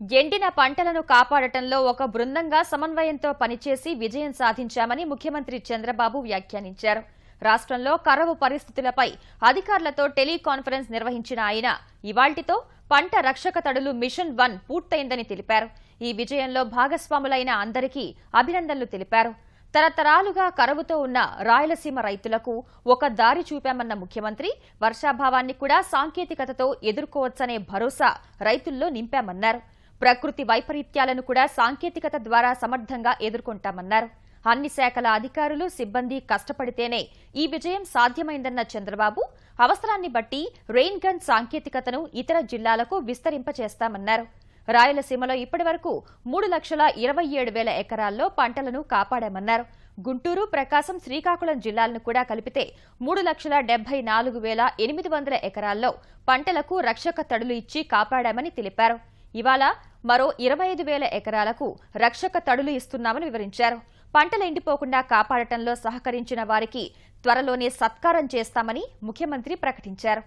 ఎండిన పంటలను కాపాడటంలో ఒక బృందంగా సమన్వయంతో పనిచేసి విజయం సాధించామని ముఖ్యమంత్రి చంద్రబాబు వ్యాఖ్యానించారు. రాష్ట్రంలో కరువు పరిస్థితులపై అధికారులతో టెలికాన్ఫరెన్స్ నిర్వహించిన ఆయన ఇవాళ్టితో పంట రక్షక తడులు మిషన్ 1 పూర్తయిందని తెలిపారు. ఈ విజయంలో భాగస్వాములైన అందరికీ అభినందనలు తెలిపారు. తరతరాలుగా కరువుతో ఉన్న రాయలసీమ రైతులకు ఒక దారి చూపామన్న ముఖ్యమంత్రి వర్షాభావాన్ని కూడా సాంకేతికతతో ఎదుర్కోవచ్చనే భరోసా రైతుల్లో నింపామన్నారు. ప్రకృతి వైపరీత్యాలను కూడా సాంకేతికత ద్వారా సమర్థంగా ఎదుర్కొంటామన్నారు. అన్ని శాఖల అధికారులు సిబ్బంది కష్టపడితేనే ఈ విజయం సాధ్యమైందన్న చంద్రబాబు అవసరాన్ని బట్టి రెయిన్ గన్ సాంకేతికతను ఇతర జిల్లాలకు విస్తరింపచేస్తామన్నారు. రాయలసీమలో ఇప్పటివరకు 3,27,000 ఎకరాల్లో పంటలను కాపాడామన్నారు. గుంటూరు, ప్రకాశం, శ్రీకాకుళం జిల్లాలను కూడా కలిపితే 3,74,800 ఎకరాల్లో పంటలకు రక్షక తడులు ఇచ్చి కాపాడామని తెలిపారు. ఇవాళ మరో 25,000 ఎకరాలకు రక్షక తడులు ఇస్తున్నామని వివరించారు. పంటలు ఎండిపోకుండా కాపాడటంలో సహకరించిన వారికి త్వరలోనే సత్కారం చేస్తామని ముఖ్యమంత్రి ప్రకటించారు.